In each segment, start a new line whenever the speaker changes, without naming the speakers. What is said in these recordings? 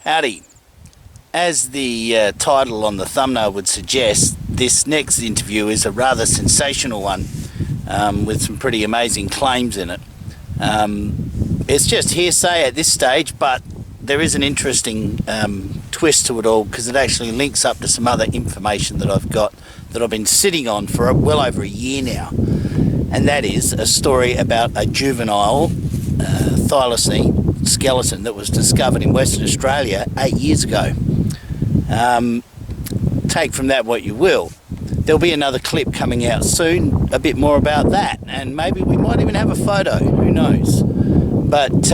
Howdy. As the title on the thumbnail would suggest, this next interview is a rather sensational one with some pretty amazing claims in it. It's just hearsay at this stage, but there is an interesting twist to it all because it actually links up to some other information that I've got that I've been sitting on for well over a year now. And that is a story about a juvenile Thylacine skeleton that was discovered in Western Australia 8 years ago. Take from that what you will. There'll be another clip coming out soon, a bit more about that, and maybe we might even have a photo, who knows. But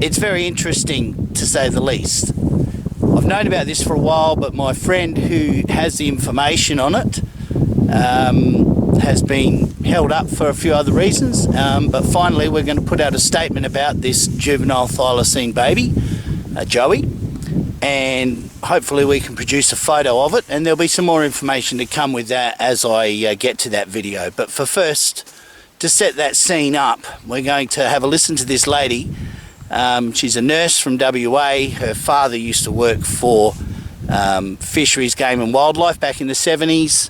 it's very interesting, to say the least. I've known about this for a while, but my friend who has the information on it has been held up for a few other reasons, but finally we're going to put out a statement about this juvenile Thylacine baby, Joey, and hopefully we can produce a photo of it, and there'll be some more information to come with that as I get to that video. But for first, to set that scene up, we're going to have a listen to this lady. She's a nurse from WA. Her father used to work for Fisheries, Game and Wildlife back in the 70s.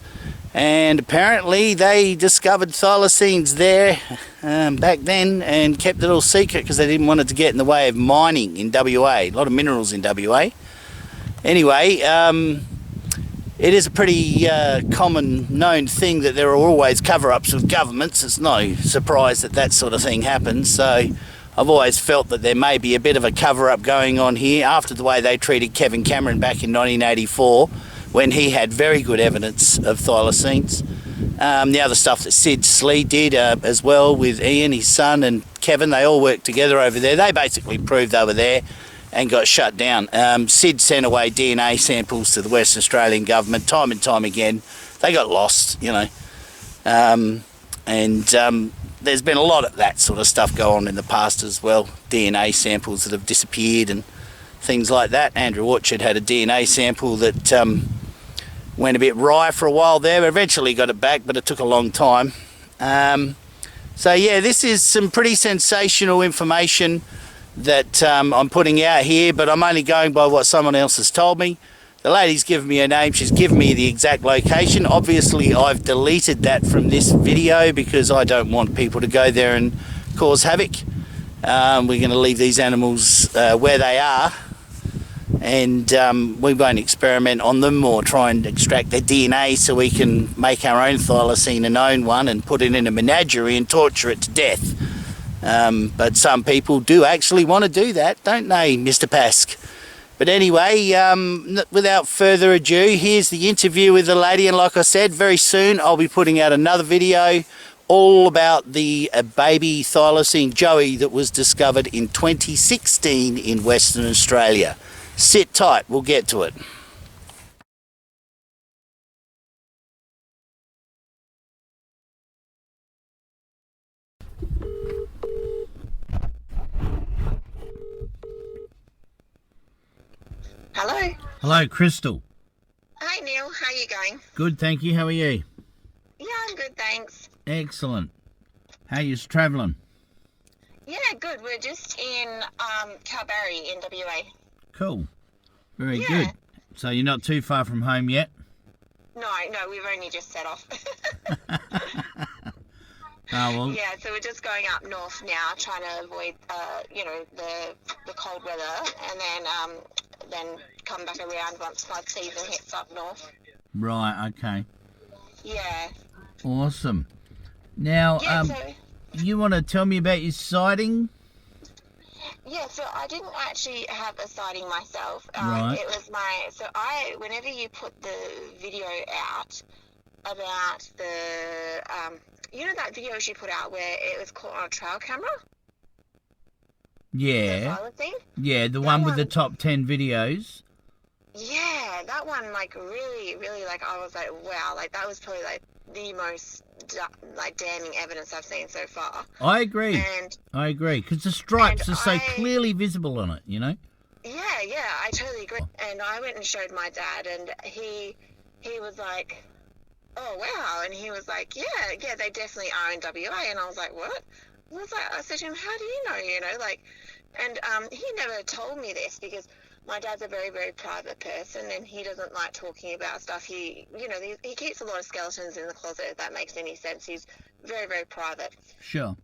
And apparently they discovered thylacines there back then and kept it all secret because they didn't want it to get in the way of mining in WA. A lot of minerals in WA. Anyway, it is a pretty common known thing that there are always cover-ups of governments. It's no surprise that that sort of thing happens. So I've always felt that there may be a bit of a cover-up going on here after the way they treated Kevin Cameron back in 1984. When he had very good evidence of thylacines. The other stuff that Sid Slee did as well with Ian, his son, and Kevin, they all worked together over there. They basically proved they were there and got shut down. Sid sent away DNA samples to the Western Australian government time and time again. They got lost, you know. There's been a lot of that sort of stuff go on in the past as well. DNA samples that have disappeared and things like that. Andrew Orchard had a DNA sample that went a bit wry for a while there. Eventually got it back, but it took a long time. So yeah, this is some pretty sensational information that I'm putting out here, but I'm only going by what someone else has told me. The lady's given me her name, she's given me the exact location. Obviously I've deleted that from this video because I don't want people to go there and cause havoc. We're going to leave these animals where they are, and we won't experiment on them or try and extract their DNA so we can make our own thylacine and own one and put it in a menagerie and torture it to death. But some people do actually want to do that, don't they, Mr. Pask? But anyway, without further ado, here's the interview with the lady, and like I said, very soon I'll be putting out another video all about the baby thylacine Joey that was discovered in 2016 in Western Australia. Sit tight, we'll get to it.
Hello.
Hello, Crystal.
Hi Neil, how are you going?
Good, thank you. How are you?
Yeah, I'm good, thanks.
Excellent. How you travelling?
Yeah, good. We're just in Kalbarri in WA.
Cool. Very good. So you're not too far from home yet?
No, we've only just set off.
Oh, well.
Yeah, so we're just going up north now, trying to avoid, the cold weather, and then come back around once flood season hits up north.
Right, okay.
Yeah.
Awesome. Now, you want to tell me about your sighting?
Yeah, so I didn't actually have a sighting myself.
Right.
It was whenever you put the video out about the, that video she put out where it was caught on a trail camera?
Yeah.
The
yeah, the one with the top 10 videos.
Yeah, that one, really, really, I was like, wow, that was probably, the most, damning evidence I've seen so far.
I agree. I agree, because the stripes are so clearly visible on it, you know?
Yeah, I totally agree. And I went and showed my dad, and he was like, oh, wow. And he was like, yeah, they definitely are in WA. And I was like, what? I said to him, how do you know, and he never told me this because my dad's a very, very private person, and he doesn't like talking about stuff. He keeps a lot of skeletons in the closet, if that makes any sense. He's very, very private.
Sure.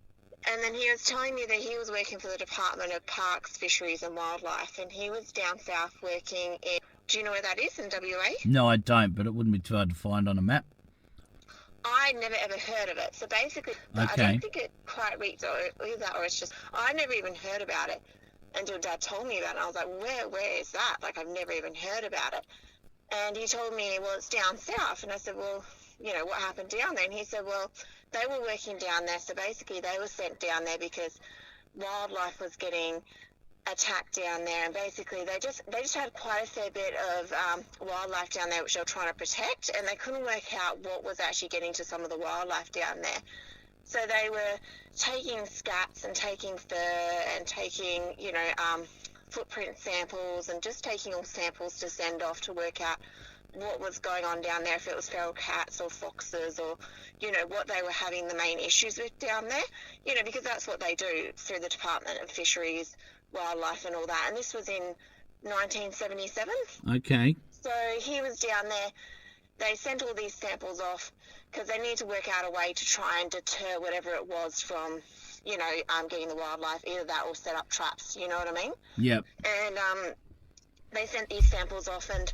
And then he was telling me that he was working for the Department of Parks, Fisheries and Wildlife, and he was down south working in, do you know where that is in WA?
No, I don't, but it wouldn't be too hard to find on a map.
I never ever heard of it. So basically,
Okay.
I don't think it quite reads or that, or it's just, I never even heard about it until Dad told me about it. And I was like, where is that? Like, I've never even heard about it. And he told me, well, it's down south. And I said, well, what happened down there? And he said, well, they were working down there. So basically they were sent down there because wildlife was getting attacked down there, and basically they just had quite a fair bit of wildlife down there which they were trying to protect, and they couldn't work out what was actually getting to some of the wildlife down there. So they were taking scats and taking fur and taking footprint samples and just taking all samples to send off to work out what was going on down there, if it was feral cats or foxes, or what they were having the main issues with down there, because that's what they do through the Department of Fisheries, Wildlife and all that. And this was in 1977.
Okay.
So he was down there. They sent all these samples off because they need to work out a way to try and deter whatever it was from getting the wildlife, either that or set up traps, you know what I mean?
Yep.
And they sent these samples off, and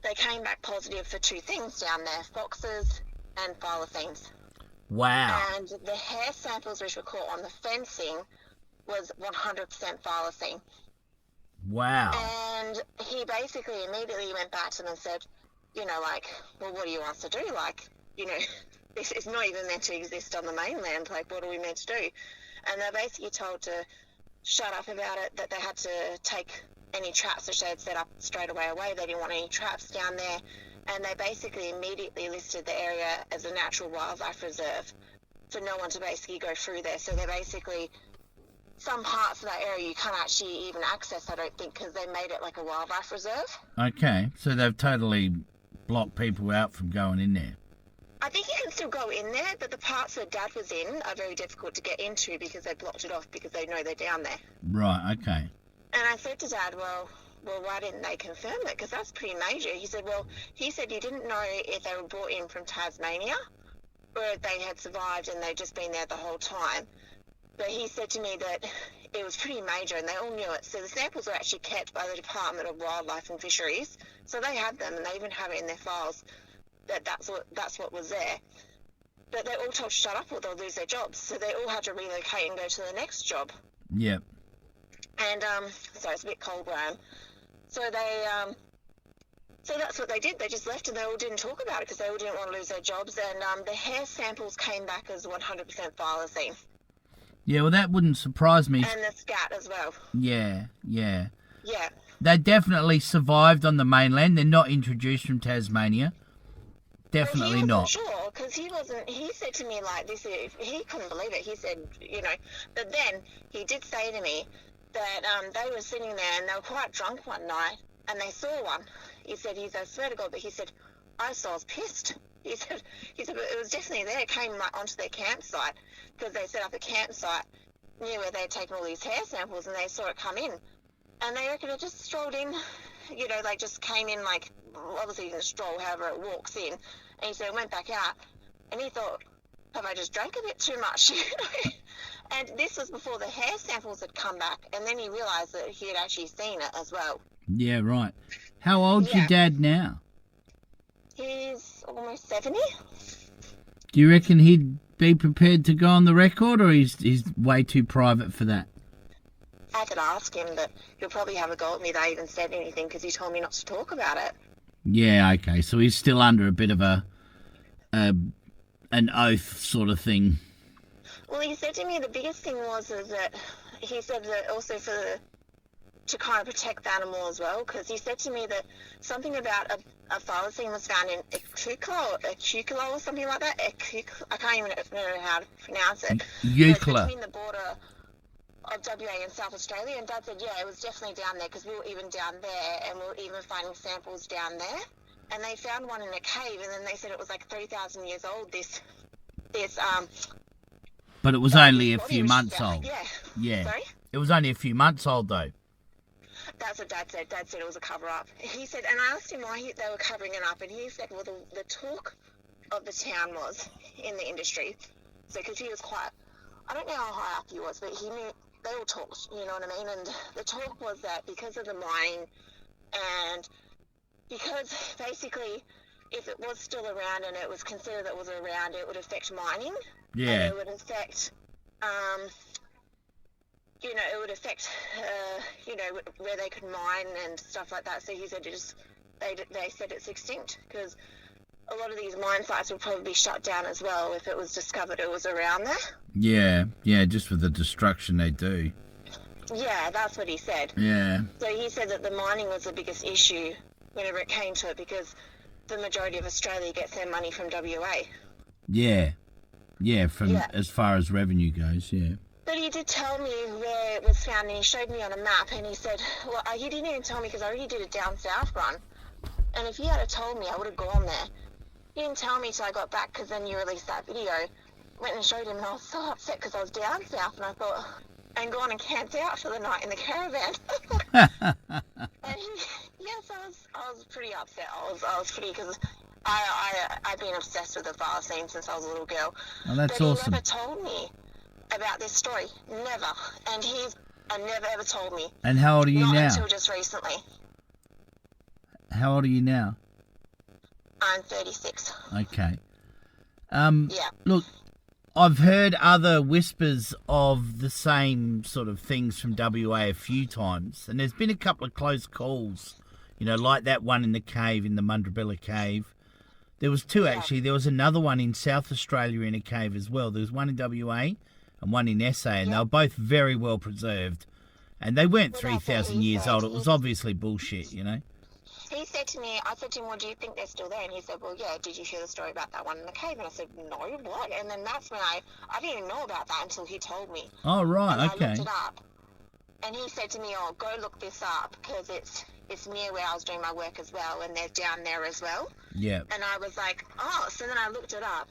they came back positive for two things down there: foxes and thylacines.
Wow.
And the hair samples which were caught on the fencing was 100% thylacine.
Wow.
And he basically immediately went back to them and said, well, what do you want us to do? This is not even meant to exist on the mainland. Like, what are we meant to do? And they're basically told to shut up about it, that they had to take any traps which they had set up straight away. They didn't want any traps down there. And they basically immediately listed the area as a natural wildlife reserve for no one to basically go through there. So they're basically, some parts of that area you can't actually even access, I don't think, because they made it like a wildlife reserve.
Okay, so they've totally blocked people out from going in there.
I think you can still go in there, but the parts that Dad was in are very difficult to get into because they blocked it off because they know they're down there.
Right, okay.
And I said to Dad, well, why didn't they confirm it? Because that's pretty major. He said he didn't know if they were brought in from Tasmania or if they had survived and they'd just been there the whole time. But he said to me that it was pretty major and they all knew it. So the samples were actually kept by the Department of Wildlife and Fisheries. So they had them, and they even have it in their files that's what was there. But they all told to shut up or they'll lose their jobs. So they all had to relocate and go to the next job.
Yep.
And so it's a bit cold where I am. So they so that's what they did. They just left and they all didn't talk about it because they all didn't want to lose their jobs. And the hair samples came back as 100% thylacine.
Yeah, well, that wouldn't surprise me.
And the scat as well.
Yeah.
Yeah.
They definitely survived on the mainland. They're not introduced from Tasmania. Definitely
well,
not.
Sure, because he said to me like this, he couldn't believe it. He said, but then he did say to me that they were sitting there and they were quite drunk one night and they saw one. He said, I swear to God, but he said, I was pissed. He said, but it was definitely there. It came like onto their campsite because they set up a campsite near where they'd taken all these hair samples and they saw it come in. And they reckon it just strolled in, just came in like, obviously in a stroll, however it walks in. And he said it went back out. And he thought, have I just drank a bit too much? And this was before the hair samples had come back. And then he realised that he had actually seen it as well.
Yeah, right. How old's your dad now?
He's almost 70.
Do you reckon he'd be prepared to go on the record, or he's way too private for that?
I could ask him, but he'll probably have a go at me that I even said anything because he told me not to talk about it. Yeah,
okay. So he's still under a bit of an oath sort of thing.
Well, he said to me the biggest thing is that he said that also to kind of protect the animal as well, because he said to me that something about a thylacine was found in Ecukula or something like that. I can't even know how to pronounce it.
Eucla.
Between the border of WA and South Australia, and Dad said, yeah, it was definitely down there because we were even down there and we were even finding samples down there. And they found one in a cave, and then they said it was like 3,000 years old, this
but it was only a few months old.
Yeah.
Yeah.
Sorry?
It was only a few months old, though.
That's what Dad said. Dad said it was a cover-up. He said, and I asked him why they were covering it up, and he said, well, the talk of the town was in the industry. So, because he was quite, I don't know how high up he was, but he knew, they all talked, you know what I mean? And the talk was that because of the mining, and because basically if it was still around and it was considered that it was around, it would affect mining.
Yeah.
And it would affect, you know, it would affect, you know, where they could mine and stuff like that. So he said they said it's extinct because a lot of these mine sites would probably be shut down as well if it was discovered it was around there.
Yeah, just with the destruction they do.
Yeah, that's what he said.
Yeah.
So he said that the mining was the biggest issue whenever it came to it because the majority of Australia gets their money from WA.
Yeah, from as far as revenue goes, yeah.
But he did tell me where it was found, and he showed me on a map, and he said, well, he didn't even tell me because I already did a down south run. And if he had told me, I would have gone there. He didn't tell me till I got back because then you released that video. Went and showed him, and I was so upset because I was down south, and I thought, and gone and camped out for the night in the caravan. And yes, I was pretty upset. I was pretty, because I've been obsessed with the Thylacine since I was a little girl.
Oh, that's
but
awesome.
He never told me about this story. Never. And never ever told me.
And how old are you
Not
now?
until just recently.
How old are you now?
I'm 36.
Okay.
Yeah.
Look, I've heard other whispers of the same sort of things from WA a few times, and there's been a couple of close calls, you know, like that one in the cave, in the Mundrabilla cave. There was two, actually. There was another one in South Australia in a cave as well. There was one in WA and one in SA, and they were both very well preserved. And they weren't 3,000 years old. It was obviously bullshit, you know.
He said to me, I said to him, well, do you think they're still there? And he said, well, yeah, did you hear the story about that one in the cave? And I said, no, what? And then that's when I didn't even know about that until he told me.
Oh, right,
and
okay.
I looked it up. And he said to me, oh, go look this up because it's near where I was doing my work as well, and they're down there as well.
Yeah.
And I was like, oh, so then I looked it up.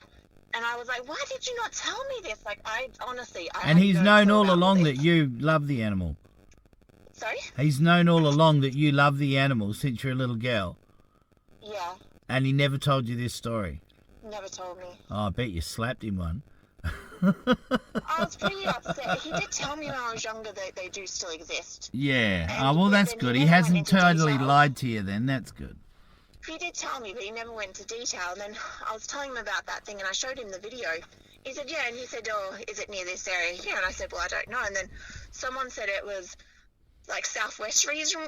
And I was like, why did you not tell me this? Like, I honestly...
And he's known all along that you love the animal.
Sorry?
He's known all along that you love the animal since you're a little girl.
Yeah.
And he never told you this story.
Never told me.
Oh, I bet you slapped him one.
I was pretty upset. He did tell me when I was younger that they do still exist.
Yeah.
And
Oh, well, that's good. He hasn't totally
detail.
lied to you then. That's good.
He did tell me, but he never went into detail. And then I was telling him about that thing, and I showed him the video. He said, yeah, and he said, oh, is it near this area here? And I said, well, I don't know. And then someone said it was like southwest region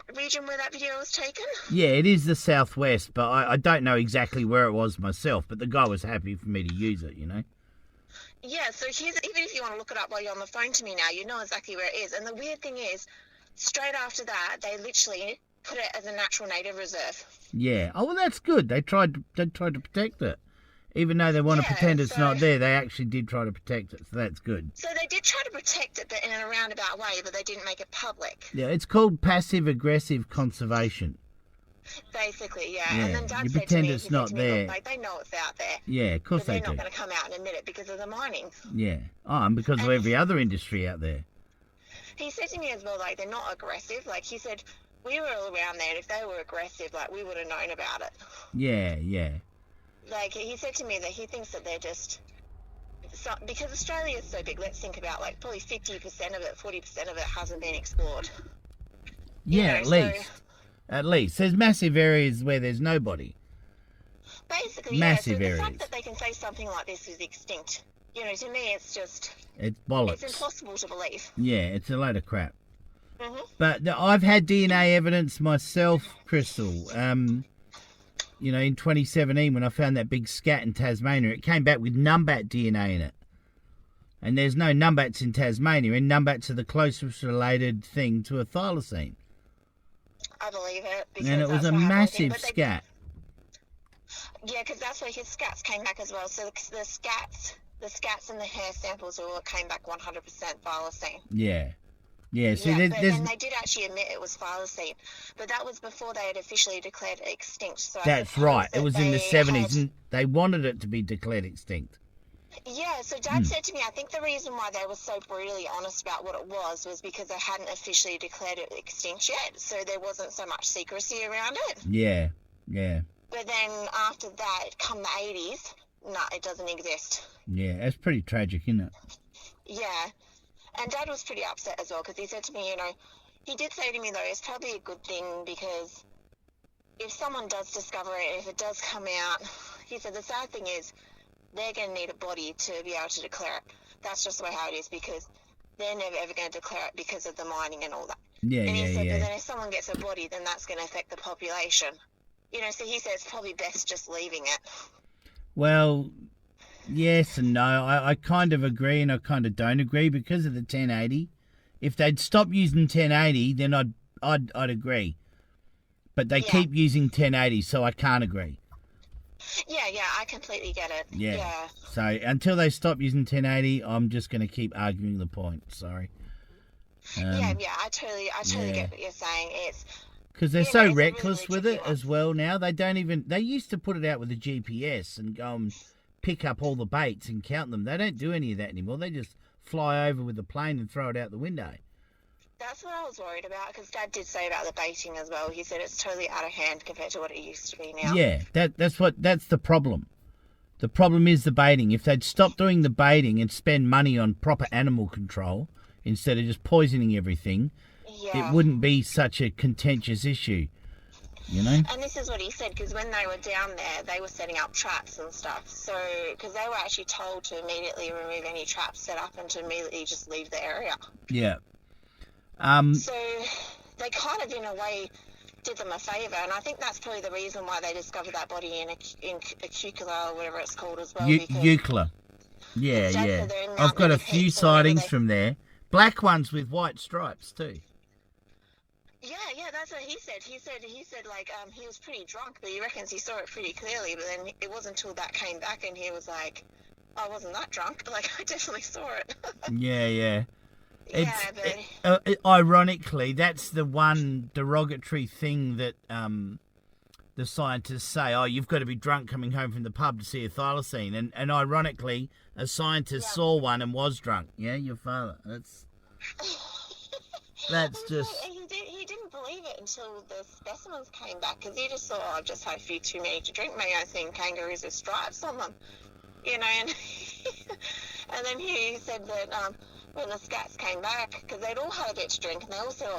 where that video was taken.
Yeah, it is the southwest, but I don't know exactly where it was myself, but the guy was happy for me to use it, you know?
Yeah, so here's, even if you want to look it up while you're on the phone to me now, you know exactly where it is. And the weird thing is, straight after that, they literally put it as a natural native reserve.
Yeah. Oh, well, that's good. They tried to protect it. Even though they want to pretend it's not there, they actually did try to protect it, so that's good.
So they did try to protect it, but in a roundabout way, but they didn't make it public.
Yeah, it's called passive-aggressive conservation.
Basically, yeah.
Yeah,
And then Dad
you
said
pretend
to me,
it's
he said
not
to me,
there.
look, like, they know it's out there.
Yeah, of course
But
they
they're
do.
not going to come out and admit it because of the mining.
Yeah. Oh, and because of every other industry out there.
He said to me as well, like, they're not aggressive. Like, he said, we were all around there, and if they were aggressive, like, we would have known about it.
Yeah, yeah.
Like, he said to me that he thinks that they're just... So, because Australia is so big, let's think about, like, probably 50% of it, 40% of it hasn't been explored.
Yeah,
You know,
at least. At least. There's massive areas where there's nobody.
Basically,
Massive
yeah. So
areas.
the fact that they can say something like this is extinct, you know, to me it's just...
It's bollocks.
It's impossible to believe.
Yeah, it's a load of crap.
Mm-hmm.
But I've had DNA evidence myself, Crystal. You know, in 2017 when I found that big scat in Tasmania, it came back with numbat DNA in it. And there's no numbats in Tasmania, and numbats are the closest related thing to a thylacine.
I believe it.
And it was a massive scat.
Yeah, because that's where his scats came back as well. So the scats and the hair samples all came back 100% thylacine.
Yeah. Yeah, see,
Yeah,
there's...
and they did actually admit it was thylacine, but that was before they had officially declared it extinct. So
That's right. It was in the 70s,
had...
and they wanted it to be declared extinct.
Yeah, so Dad said to me, I think the reason why they were so brutally honest about what it was because they hadn't officially declared it extinct yet, so there wasn't so much secrecy around it.
Yeah, yeah.
But then after that, come the 80s, no, it doesn't exist.
Yeah, that's pretty tragic, isn't it?
Yeah, and Dad was pretty upset as well because he said to me, he did say to me, though, it's probably a good thing because if someone does discover it, if it does come out, he said the sad thing is they're going to need a body to be able to declare it. That's just the way how it is because they're never ever going to declare it because of the mining and all that.
Yeah,
and he said,
yeah.
but then if someone gets a body, then that's going to affect the population. So he said it's probably best just leaving it.
Well, yes and no. I kind of agree and I kind of don't agree because of the 1080. If they'd stop using 1080, then I'd agree. But they keep using 1080, so I can't agree.
Yeah, I completely get it.
Yeah. So until they stop using 1080, I'm just going to keep arguing the point. Sorry.
I totally get what you're saying. It's
because they're so
it's
reckless
really
with it
one.
as well now. They used to put it out with a GPS and go and pick up all the baits and count them. They don't do any of that anymore. They just fly over with the plane and throw it out the window.
That's what I was worried about because Dad did say about the baiting as well. He said it's totally out of hand compared to what it used to be now.
Yeah, that's the problem. The problem is the baiting. If they'd stop doing the baiting and spend money on proper animal control instead of just poisoning everything, it wouldn't be such a contentious issue, And
this is what he said because when they were down there, they were setting up traps and stuff. So, because they were actually told to immediately remove any traps set up and to immediately just leave the area.
Yeah.
So they kind of, in a way, did them a favour, and I think that's probably the reason why they discovered that body in a cucula or whatever it's called as well.
Eucla. Yeah. I've got a few sightings from there. Black ones with white stripes too.
Yeah, that's what he said. He said he was pretty drunk, but he reckons he saw it pretty clearly. But then it wasn't until that came back, and he was like, "I wasn't that drunk. Like I definitely saw it."
Yeah. Ironically, that's the one derogatory thing that the scientists say. Oh, you've got to be drunk coming home from the pub to see a thylacine. And ironically, a scientist saw one and was drunk. Yeah, your father. That's just...
He didn't believe it until the specimens came back because he just thought, I've just had a few too many to drink. Maybe I've seen kangaroos with stripes on them. And and then he said that... when the scats came back, because they'd all had a bit to drink, and they all said,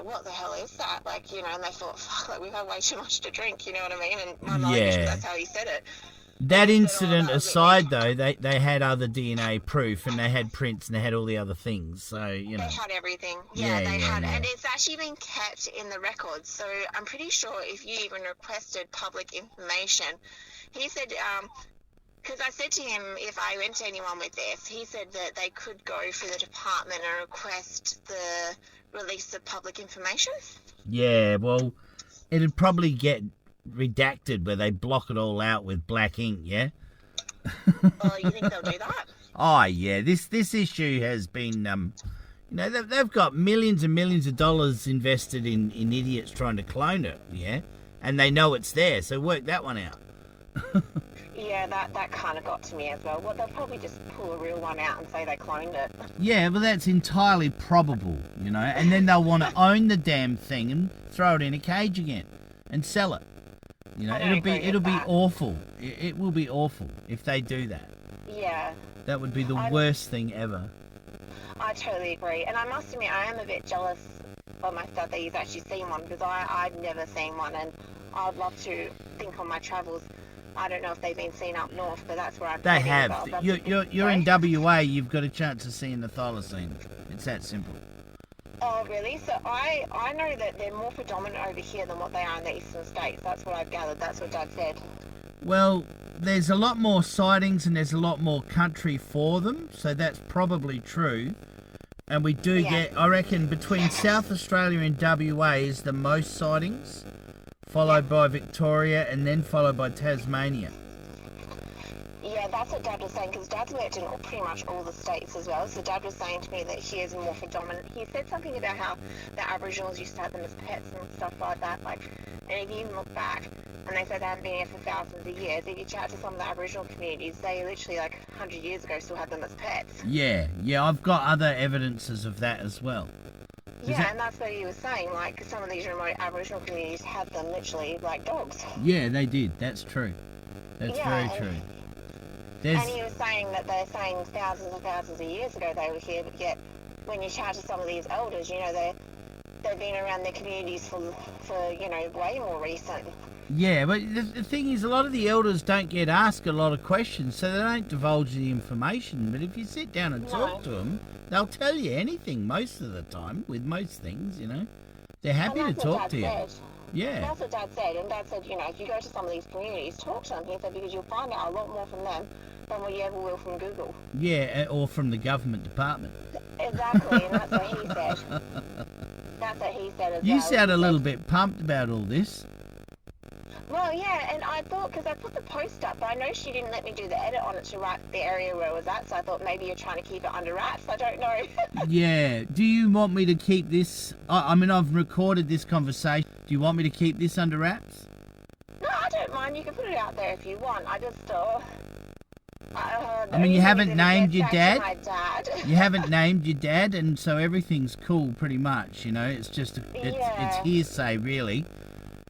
what the hell is that? And they thought, fuck, we've had way too much to drink, you know what I mean? And my knowledge, that's how he said it.
That incident aside, though, they had other DNA proof, and they had prints, and they had all the other things, so, They
had everything. They had, and it's actually been kept in the records, so I'm pretty sure if you even requested public information, he said, because I said to him, if I went to anyone with this, he said that they could go through the department and request the release of public information. Yeah,
well, it'd probably get redacted where they block it all out with black ink, yeah?
Oh, you think they'll do that?
Oh, yeah. This issue has been, they've got millions and millions of dollars invested in idiots trying to clone it, yeah? And they know it's there, so work that one out.
Yeah, that kind of got to me as well. Well, they'll probably just pull a real one out and say they cloned it.
Yeah, but that's entirely probable, and then they'll want to own the damn thing and throw it in a cage again and sell it. It'll be awful. It will be awful if they do that.
Yeah.
That would be the worst thing ever.
I totally agree. And I must admit, I am a bit jealous of my dad that he's actually seen one because I've never seen one, and I'd love to think on my travels. I don't know if they've been seen up north, but that's where I've
They have. You're in WA, you've got a chance of seeing the thylacine. It's that simple.
Oh, really? So I know that they're more predominant over here than what they are in the eastern states. That's what I've gathered. That's what Dad said.
Well, there's a lot more sightings and there's a lot more country for them, so that's probably true. And we do get, I reckon, between South Australia and WA is the most sightings, followed by Victoria and then followed by Tasmania.
Yeah, that's what Dad was saying, because Dad's worked in pretty much all the states as well. So Dad was saying to me that he is more predominant. He said something about how the Aboriginals used to have them as pets and stuff like that. And if you even look back, and they say they haven't been here for thousands of years. If you chat to some of the Aboriginal communities, they literally, like 100 years ago, still had them as pets.
Yeah, I've got other evidences of that as well.
Yeah, and that's what he was saying. Like, some of these remote Aboriginal communities had them literally like dogs.
Yeah, they did. That's true. That's very true.
And he was saying that they're saying thousands and thousands of years ago they were here, but yet when you chat to some of these elders, you know, they've been around their communities for you know, way more recent.
Yeah, but the thing is, a lot of the elders don't get asked a lot of questions, so they don't divulge the information. But if you sit down and talk to them, they'll tell you anything most of the time, with most things, you know. They're happy to talk to you. Yeah.
That's what Dad said, and Dad said, you know, if you go to some of these communities, talk to them, he said, because you'll find out a lot more from them than what you ever will from Google.
Yeah, or from the government department.
Exactly, and that's what he said. That's what he said as well.
You sound a little bit pumped about all this.
Well, yeah, and I thought, because I put the post up, but I know she didn't let me do the edit on it to write the area where it was at, so I thought maybe you're trying to keep it under wraps. I don't know.
Yeah. Do you want me to keep this? I mean, I've recorded this conversation. Do you want me to keep this under wraps?
No, I don't mind. You can put it out there if you want. I just,
I mean, you haven't named your dad?
My dad.
You haven't named your dad, and so everything's cool pretty much, you know. It's just, it's hearsay, really.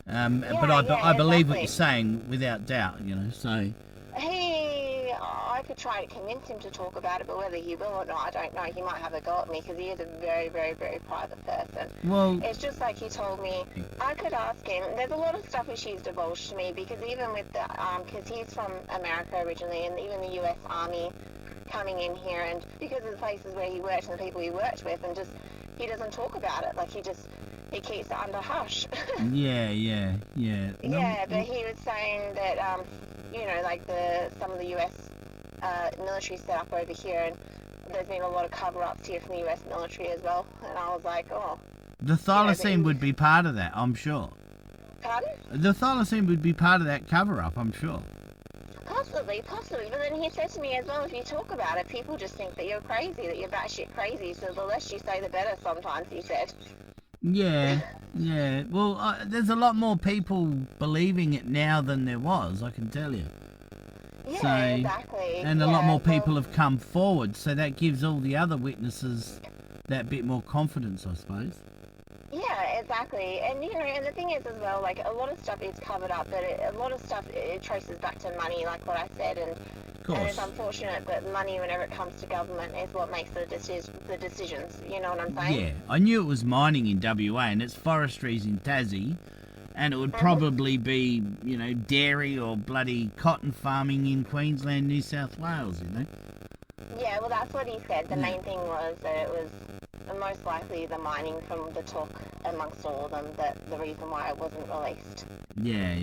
But I believe what you're saying without doubt, you know, so...
I could try to convince him to talk about it, but whether he will or not, I don't know. He might have a go at me because he is a very, very, very private person.
Well...
It's just like he told me, I could ask him. There's a lot of stuff which he's divulged to me because even with the, because he's from America originally, and even the US Army coming in here, and because of the places where he worked and the people he worked with, and just, he doesn't talk about it. Like, he keeps it under hush.
Yeah.
Yeah, but he was saying that, you know, like some of the US military set up over here, and there's been a lot of cover-ups here from the US military as well. And I was like, oh.
The Thylacine would be part of that, I'm sure.
Pardon?
The Thylacine would be part of that cover-up, I'm sure.
Possibly. But then he said to me as well, if you talk about it, people just think that you're crazy, that you're batshit crazy. So the less you say, the better sometimes, he said.
Yeah. Well, there's a lot more people believing it now than there was, I can tell you.
Yeah, exactly.
And a lot more people have come forward, so that gives all the other witnesses that bit more confidence, I suppose.
Yeah, exactly. And, you know, and the thing is as well, like, a lot of stuff is covered up, but a lot of stuff, it traces back to money, like what I said, and it's unfortunate that money, whenever it comes to government, is what makes the decisions, you know what I'm saying?
Yeah, I knew it was mining in WA, and it's forestries in Tassie, and it would probably be, you know, dairy or bloody cotton farming in Queensland, New South Wales, you know?
Yeah, well, that's what he said. The main thing was that it was most likely the mining from the talk amongst all of them, that the reason why it wasn't released.
Yeah.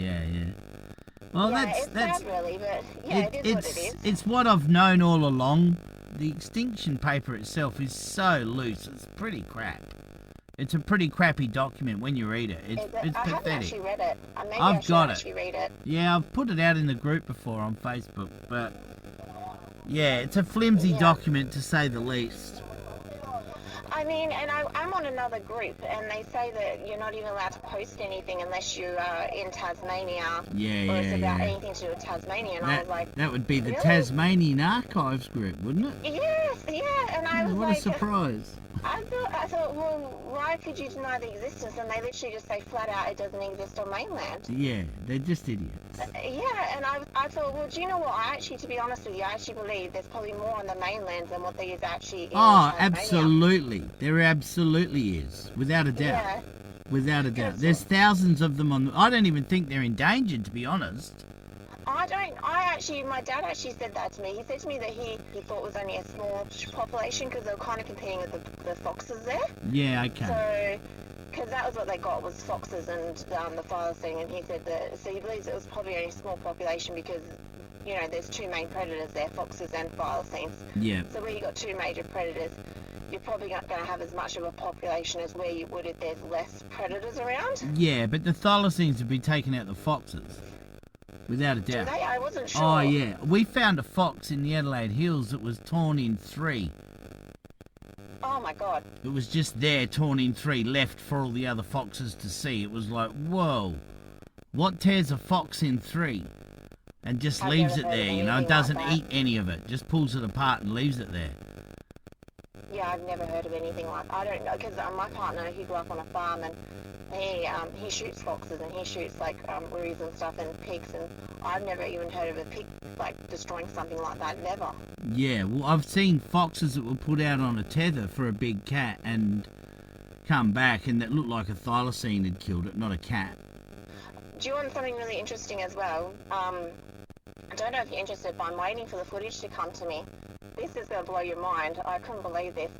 Well,
it's
that's
sad, really, but yeah, it is what it is.
It's what I've known all along. The extinction paper itself is so loose, it's pretty crap. It's a pretty crappy document when you read it. It's pathetic.
I haven't actually read it. Maybe
I've
I should
got
actually read it.
Yeah, I've put it out in the group before on Facebook, but yeah, it's a flimsy document to say the least.
I mean, and I'm on another group, and they say that you're not even allowed to post anything unless you are in Tasmania. Or it's about anything to do with Tasmania. And I was like,
that would be the
really?
Tasmanian Archives group, wouldn't it?
Yes, yeah. And I was
what
like,
a surprise.
I thought, well, why could you deny the existence? And they literally just say flat out it doesn't exist on mainland.
Yeah, they're just idiots.
Yeah, and I thought, well, do you know what? To be honest with you, I actually believe there's probably more on the mainland than what there is actually in Tasmania.
Absolutely. There absolutely is, without a doubt.
Yeah.
Without a doubt. There's thousands of them on... I don't even think they're endangered, to be honest.
My dad actually said that to me. He said to me that he thought it was only a small population because they were kind of competing with the foxes there.
Yeah, okay.
So, because that was what they got, was foxes and the thylacine, and he said that, so he believes it was probably only a small population because, you know, there's two main predators there, foxes and thylacines.
Yeah.
So where you got two major predators, you're probably not going to have as much of a population as where you would if there's less predators around.
Yeah, but the thylacines have been taking out the foxes. Without a doubt.
Do they? I wasn't sure.
Oh, yeah. We found a fox in the Adelaide Hills that was torn in three.
Oh, my God.
It was just there, torn in three, left for all the other foxes to see. It was like, whoa. What tears a fox in three and just
I've
leaves
never
it
heard of
there, you know,
anything
doesn't
like that.
eat any of it, just pulls it apart and leaves it there?
Yeah, I've never heard of anything like. I don't know, because my partner, he grew up on a farm, and he shoots foxes, and he shoots like roos and stuff, and pigs, and I've never even heard of a pig like destroying something like that. Never.
Yeah, well, I've seen foxes that were put out on a tether for a big cat and come back, and that looked like a thylacine had killed it, not a cat.
Do you want something really interesting as well? I don't know if you're interested, but I'm waiting for the footage to come to me. This is going to blow your mind. I couldn't believe this.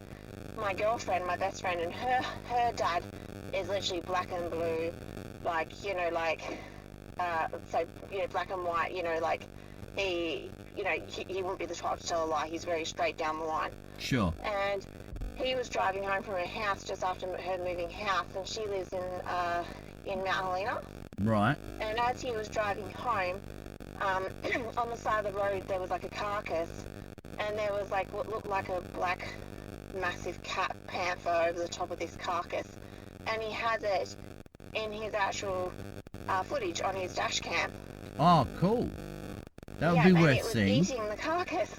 My girlfriend, my best friend, and her dad is literally black and blue, like, you know, like, so, you know, black and white, you know, like, he wouldn't be the type to tell a lie. He's very straight down the line.
Sure.
And he was driving home from her house just after her moving house, and she lives in Mount Helena.
Right.
And as he was driving home, on the side of the road there was like a carcass, and there was like what looked like a black massive cat panther over the top of this carcass, and he has it in his actual footage on his dash cam.
Oh, cool. That would be worth seeing.
It was eating the carcass.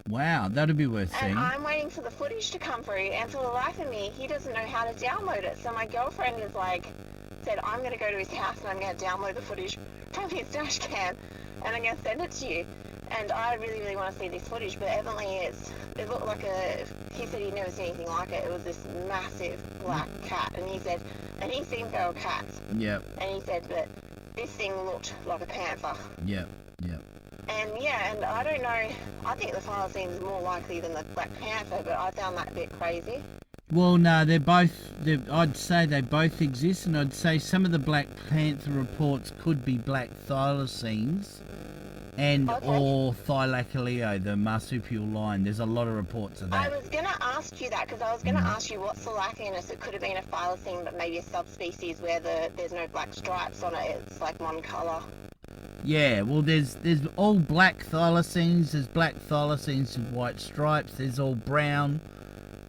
Wow, that would be worth
And
seeing.
I'm waiting for the footage to come through, and for the life of me, he doesn't know how to download it. So my girlfriend is like, said, I'm going to go to his house and I'm going to download the footage from his dash cam, and I'm going to send it to you. And I really, really want to see this footage, but evidently it looked like he said he'd never seen anything like it. It was this massive black cat, and he's seen feral cats.
Yep.
And he said that this thing looked like a panther.
Yep. Yep.
And yeah, and I don't know, I think the thylacine is more likely than the black panther, but I found that a bit crazy.
Well, no, I'd say they both exist, and I'd say some of the black panther reports could be black thylacines and or Thylacine, the marsupial lion. There's a lot of reports of
I
that.
was going to ask you that, because I was going to ask you what's the likeliness. It could have been a thylacine, but maybe a subspecies where there's no black stripes on it. It's like one colour.
Yeah, well, there's all black thylacines. There's black thylacines with white stripes. There's all brown.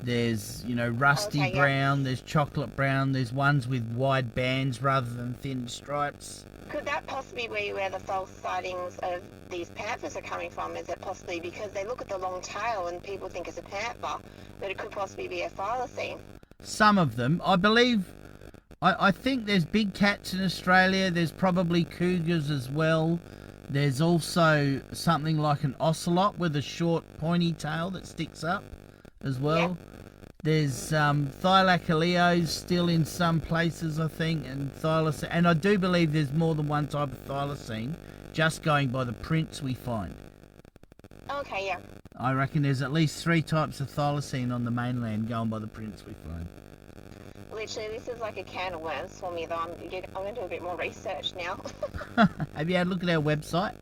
There's, you know, rusty brown. There's chocolate brown. There's ones with wide bands rather than thin stripes.
Could that possibly be where the false sightings of these panthers are coming from? Is it possibly because they look at the long tail and people think it's a panther, that it could possibly be a thylacine?
Some of them. I believe, I think there's big cats in Australia. There's probably cougars as well. There's also something like an ocelot with a short pointy tail that sticks up as well.
Yep.
There's thylacoleos still in some places, I think, and thylacine. And I do believe there's more than one type of thylacine, just going by the prints we find.
Okay, yeah.
I reckon there's at least 3 types of thylacine on the mainland, going by the prints we find.
Literally, this is like a can of worms for me, though. I'm going to do a bit more research now.
Have you had a look at our website?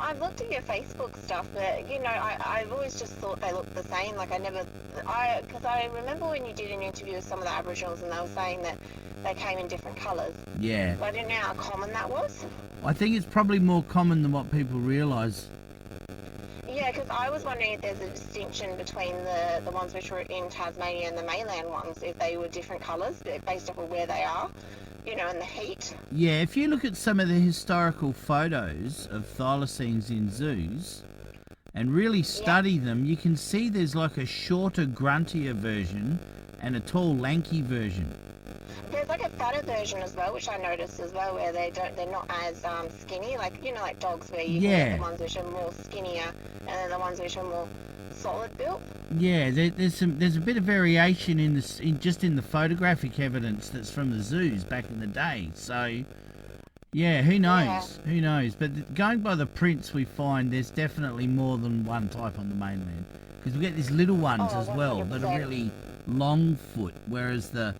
I've looked at your Facebook stuff, but, you know, I've always just thought they looked the same. Like, because I remember when you did an interview with some of the Aboriginals, and they were saying that they came in different colours.
Yeah.
But I didn't know how common that was.
I think it's probably more common than what people realise.
Yeah, because I was wondering if there's a distinction between the ones which were in Tasmania and the mainland ones, if they were different colours based off of where they are, you know, and the heat.
Yeah, if you look at some of the historical photos of thylacines in zoos and really study them, you can see there's like a shorter, gruntier version and a tall, lanky version.
There's like a fatter version as well, which I noticed as well, where they're not as skinny, like, you know, like dogs, where you can get the ones which are more skinnier and then the ones which are more solid built. Yeah,
there's a bit of variation in the photographic evidence that's from the zoos back in the day. So, yeah, who knows? Yeah. Who knows? But going by the prints we find, there's definitely more than one type on the mainland, because we get these little ones as well 100%. That are really long foot, whereas the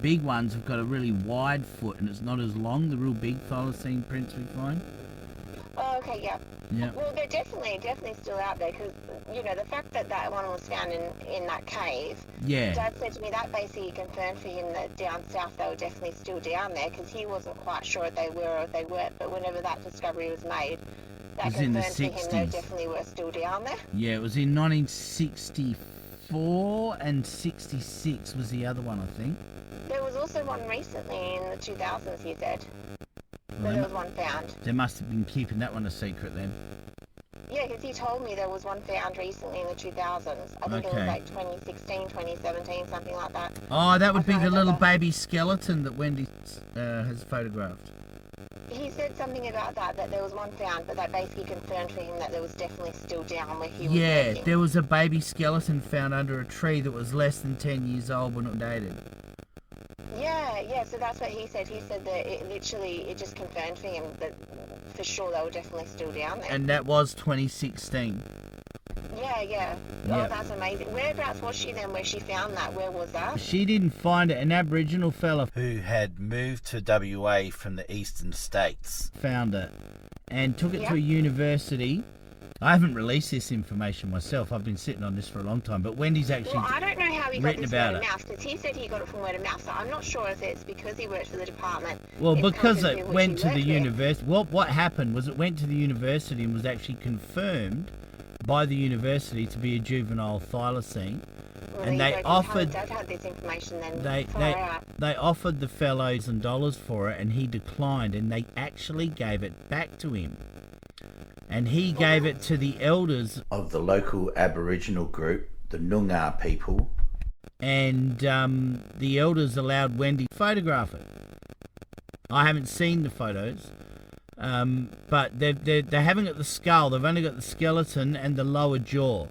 big ones have got a really wide foot and it's not as long, the real big thylacine prints we find.
Oh, okay, yeah.
Yeah.
Well, they're definitely still out there, because, you know, the fact that one was found in that cave,
yeah.
Dad said to me that basically confirmed for him that down south they were definitely still down there, because he wasn't quite sure if they were or if they weren't, but whenever that discovery was made, that confirmed for him they definitely were still down there.
Yeah, it was in 1964 and 66 was the other one, I think.
There was also one recently in the 2000s, he said. So there was one found.
They must have been keeping that one a secret then.
Yeah, because he told me there was one found recently in the 2000s. I think it was
Okay.
like 2016, 2017, something like that.
Oh, that would be
can't
the little
remember.
baby skeleton that Wendy has photographed.
He said something about that there was one found, but that basically confirmed for him that there was definitely still down where he was
Yeah,
working.
there was a baby skeleton found under a tree that was less than 10 years old when it dated.
Yeah, so that's what he said. He said that it just confirmed for him that for sure they were definitely still down there.
And that was 2016.
Yeah.
Yep.
Oh, that's amazing. Whereabouts was she then where she found that? Where was that?
She didn't find it. An Aboriginal fella who had moved to WA from the eastern states found it and took it to a university. I haven't released this information myself. I've been sitting on this for a long time. But Wendy's actually
Well, I don't know how he got
written
this
about
word of
it.
mouth, because he said he got it from word of mouth. So I'm not sure if it's because he worked for the department.
Well,
in
because
countries
it
in which
went
he
to the
worked with.
university. What happened was it went to the university and was actually confirmed by the university to be a juvenile thylacine.
Well,
And
there
they
you go, 'cause
offered-
Dad had this information then.
They offered the fellow some dollars for it, and he declined, and they actually gave it back to him. And he gave it to the elders of the local Aboriginal group, the Noongar people, and the elders allowed Wendy to photograph it. I haven't seen the photos, but they haven't got the skull. They've only got the skeleton and the lower jaw.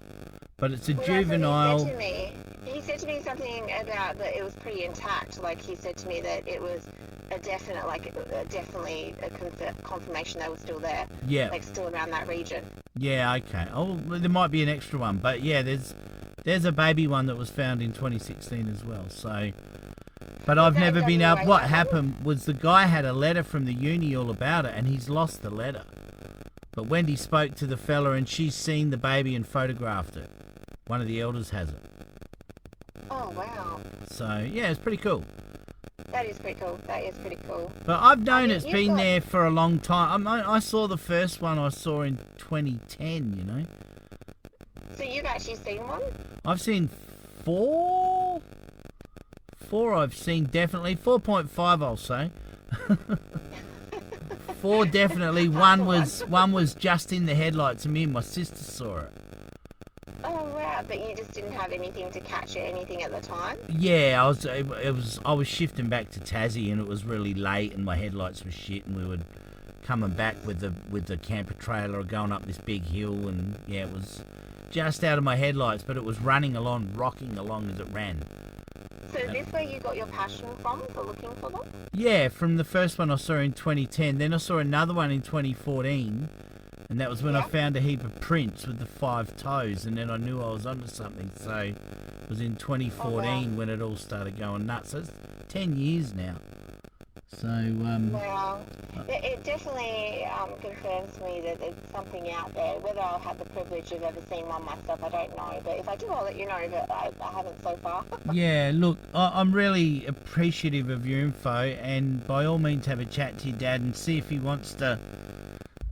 But it's a juvenile.
That's what he said to me something about that it was pretty intact. Like he said to me that it was a definite, definitely a confirmation they were still there.
Yeah.
Like still around that region.
Yeah, okay. Oh, well, there might be an extra one, but yeah, there's a baby one that was found in 2016 as well. So, but I've
that
never been able.
WA
What
one?
happened was the guy had a letter from the uni all about it, and he's lost the letter. But Wendy spoke to the fella, and she's seen the baby and photographed it. One of the elders has it.
Oh wow,
So yeah, it's pretty cool.
that is pretty cool. That is pretty cool.
But I've known it's
you've
been
got-
there for a long time. I saw the first one I saw in 2010. You know.
So you've actually seen one?
I've seen four. I've seen definitely 4.5. I'll say. Four definitely. One was just in the headlights, and me and my sister saw it.
Oh wow, but you just didn't have anything to catch it, anything at the time?
Yeah, I was shifting back to Tassie, and it was really late, and my headlights were shit, and we were coming back with the camper trailer, going up this big hill, and yeah, it was just out of my headlights, but it was running along, rocking along as it ran.
So is this where you got your passion from for looking for them?
Yeah, from the first one I saw in 2010, then I saw another one in 2014, and that was when I
Yeah.
found a heap of prints with the 5 toes, and then I knew I was onto something. So it was in 2014 when it all started going nuts. So it's 10 years now. So
Wow. It definitely confirms to me that there's something out there. Whether I'll have the privilege of ever seeing one myself, I don't know. But if I do, I'll let you know, but I haven't so far.
yeah, look, I'm really appreciative of your info, and by all means have a chat to your dad and see if he wants to,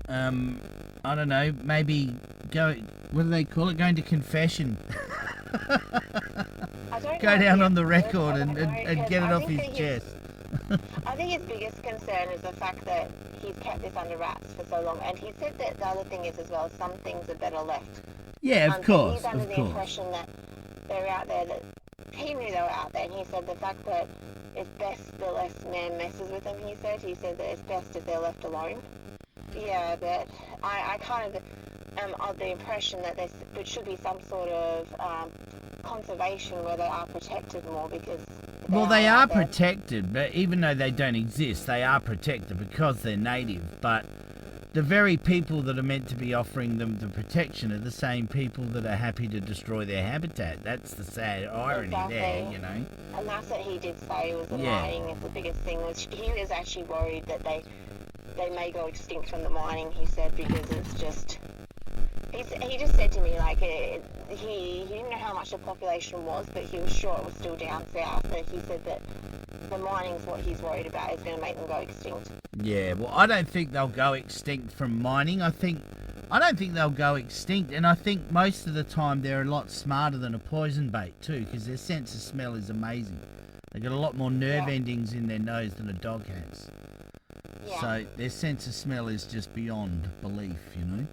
I don't know, maybe go, what do they call it, going to confession.
I don't
Go
know
down
if
on the
it's
record
good, I
and
don't know,
get it
I
off
think
his
that
chest.
I think his biggest concern is the fact that he's kept this under wraps for so long. And he said that the other thing is as well, some things are better left.
Yeah, of
So
course,
he's under
of
the
course.
impression that they're out there, that he knew they were out there, and he said the fact that it's best the less man messes with them, he said that it's best if they're left alone. Yeah, but I kind of am of the impression that there should be some sort of conservation where they are protected more, because
Well, they are
out there.
protected, but even though they don't exist, they are protected because they're native. But the very people that are meant to be offering them the protection are the same people that are happy to destroy their habitat. That's the sad irony there,
Exactly.
you know.
And that's what he did say was the
Yeah.
mining is the biggest thing. Was he was actually worried that they may go extinct from the mining, he said, because it's just... He just said to me, like, he didn't know how much the population was, but he was sure it was still down south. But he said that the mining's what he's worried about, is going to make them go extinct.
Yeah, well, I don't think they'll go extinct from mining. I don't think they'll go extinct, and I think most of the time they're a lot smarter than a poison bait too, because their sense of smell is amazing. They've got a lot more nerve endings in their nose than a dog has.
Yeah.
So their sense of smell is just beyond belief, you know.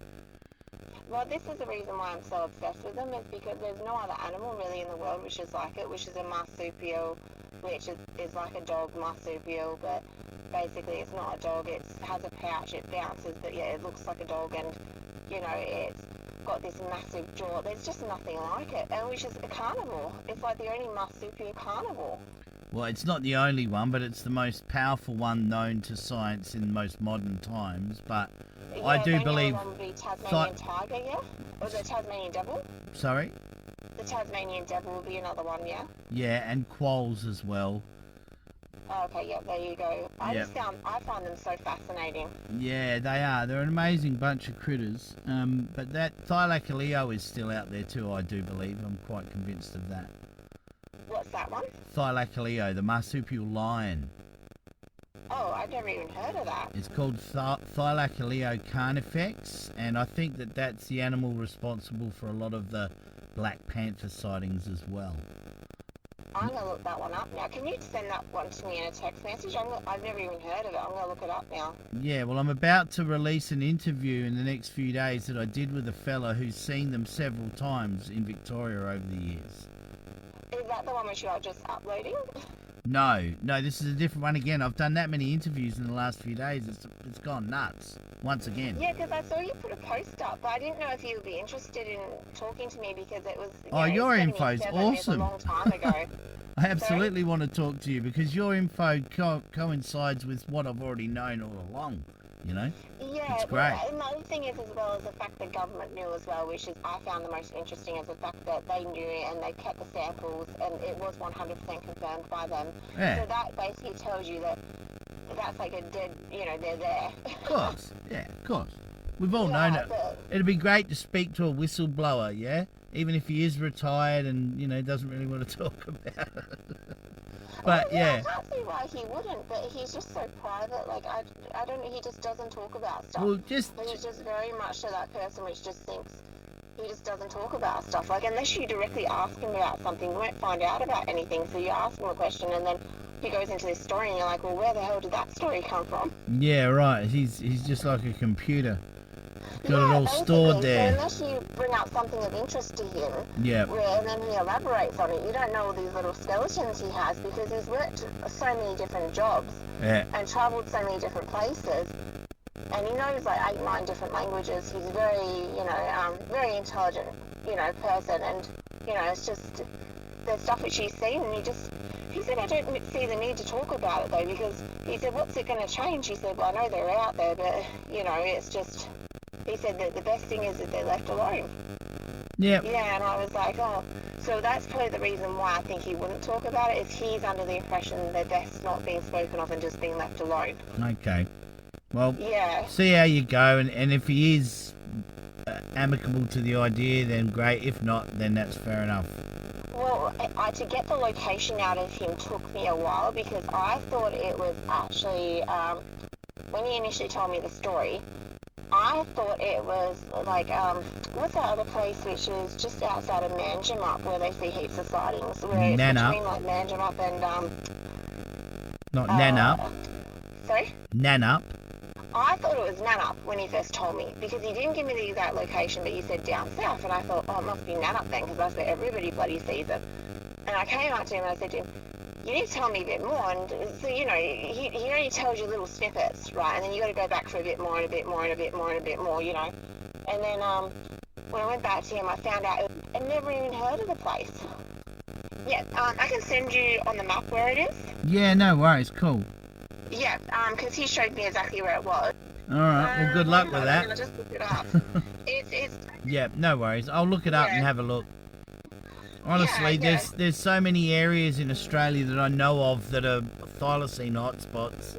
Well, this is the reason why I'm so obsessed with them, is because there's no other animal really in the world which is like it, which is a marsupial, which is like a dog marsupial, but basically it's not a dog. It has a pouch, it bounces, but yeah, it looks like a dog, and you know, it's got this massive jaw. There's just nothing like it, and which is a carnivore. It's like the only marsupial carnivore.
Well, it's not the only one, but it's the most powerful one known to science in most modern times. But
Yeah,
I do
the only
believe.
other one would be Tasmanian tiger, yeah? Or the Tasmanian devil?
Sorry?
The Tasmanian devil will be another one, yeah?
Yeah, and quolls as well.
Oh, okay, yeah, there you go. I find them so fascinating.
Yeah, they are. They're an amazing bunch of critters. But that Thylacine is still out there too, I do believe. I'm quite convinced of that.
What's that one?
Thylacine, the marsupial lion.
Oh, I've never even heard of that.
It's called Thylacine carnifex, and I think that that's the animal responsible for a lot of the Black Panther sightings as well.
I'm going to look that one up now. Can you send that one to me in a text message? I've never even heard of it. I'm going to look it up now.
Yeah, well, I'm about to release an interview in the next few days that I did with a fella who's seen them several times in Victoria over the years.
Is that the one which you are just uploading?
No, this is a different one again. I've done that many interviews in the last few days. It's gone nuts once again.
Yeah, because I saw you put a post up, but I didn't know if you would be interested in talking to me because it was.
Oh, your info's
77,
awesome.
It's a long time ago.
I absolutely want to talk to you because your info coincides with what I've already known all along, you know?
Yeah,
It's great.
And the other thing is, as well, is the fact the government knew as well, which is I found the most interesting, is the fact that they knew and they kept the samples and it was 100% confirmed by them.
Yeah.
So that basically tells you that that's like a dead, you know, they're there.
Of course, yeah, of course. We've all
Yeah,
known it.
but-
It'd be great to speak to a whistleblower, yeah? Even if he is retired and, you know, doesn't really want to talk about it. But, yeah.
I can't see why he wouldn't, but he's just so private. Like, I don't know, he just doesn't talk about stuff.
Well, just...
And he's just very much to that person which just thinks he just doesn't talk about stuff. Like, unless you directly ask him about something, you won't find out about anything. So you ask him a question and then he goes into this story and you're like, well, where the hell did that story come from?
Yeah, right. He's just like a computer. Got
Yeah,
it all
basically.
stored there.
So unless you bring up something of interest to him,
Yeah.
and then he elaborates on it, you don't know all these little skeletons he has because he's worked so many different jobs
Yeah.
and travelled so many different places. And he knows like 8, 9 different languages. He's very, very intelligent, person. And, it's just the stuff which he's seen. And he said, I don't see the need to talk about it though, because he said, what's it going to change? He said, well, I know they're out there, but, it's just, he said that the best thing is that they're left alone.
Yep.
Yeah, and I was like, oh, so that's probably the reason why I think he wouldn't talk about it, is he's under the impression they're best not being spoken of and just being left alone.
Okay. Well,
Yeah.
see how you go, and if he is amicable to the idea, then great. If not, then that's fair enough.
Well, to get the location out of him took me a while because I thought it was actually, when he initially told me the story, I thought it was like, what's that other place which is just outside of Manjimup where they see heaps of sightings? Where it's
Nana.
between like Manjimup and,
Not Nanup.
Sorry?
Nanup.
I thought it was Nanup when he first told me because he didn't give me the exact location, but he said down south, and I thought, oh, it must be Nanup then because that's where everybody bloody sees it. And I came up to him and I said to him, you need to tell me a bit more. And so, he only tells you little snippets, right? And then you got to go back for a bit more and a bit more and a bit more and a bit more, And then when I went back to him, I found out I'd never even heard of the place. Yeah, I can send you on the map where it is.
Yeah, no worries. Cool.
Yeah, because he showed me exactly where it was.
All right. Well, good luck with that.
I'll just look it up. It's
Yeah, no worries. I'll look it up
Yeah.
and have a look. Honestly,
Yeah.
there's so many areas in Australia that I know of that are thylacine hotspots.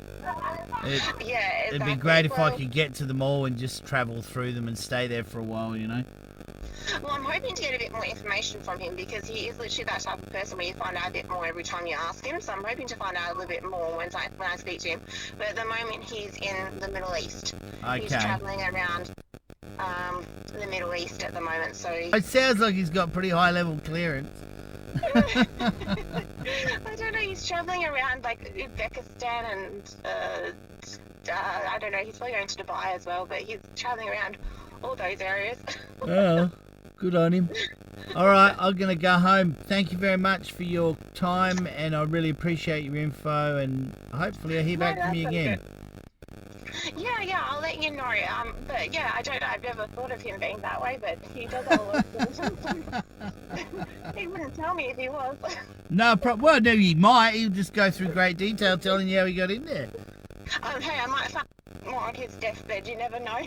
yeah.
It'd be
exactly.
great if I
Well,
could get to them all and just travel through them and stay there for a while,
Well, I'm hoping to get a bit more information from him because he is literally that type of person where you find out a bit more every time you ask him. So I'm hoping to find out a little bit more when I speak to him. But at the moment, he's in the Middle East. He's
Okay.
travelling around the Middle East at the moment. So
It sounds like he's got pretty high level clearance.
I don't know. He's travelling around like Uzbekistan and I don't know, he's probably going to Dubai as well, but he's travelling around all those areas.
Oh, good on him. All right, I'm going to go home. Thank you very much for your time, and I really appreciate your info, and hopefully I'll hear back from you again.
Yeah, I'll let you know. But yeah, I don't know. I've never thought of him being that way, but he does all those He wouldn't tell me if he was.
No, well, no, he might. He'll just go through great detail telling you how he got in there.
Hey, I might find more on his deathbed. You never know.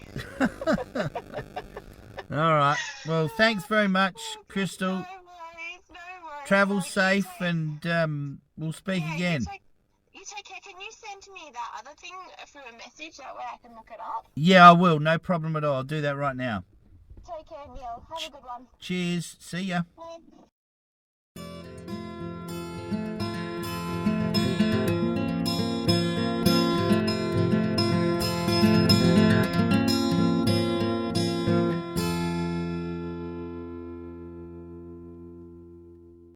All right. Well, thanks very much, Crystal.
No worries.
Travel
Well,
safe, and we'll speak again.
You take care. Can you send me that other thing through a message? That way I can look it up.
Yeah, I will. No problem at all. I'll do that right now.
Take care, Neil. Have a good one.
Cheers. See ya.
Bye.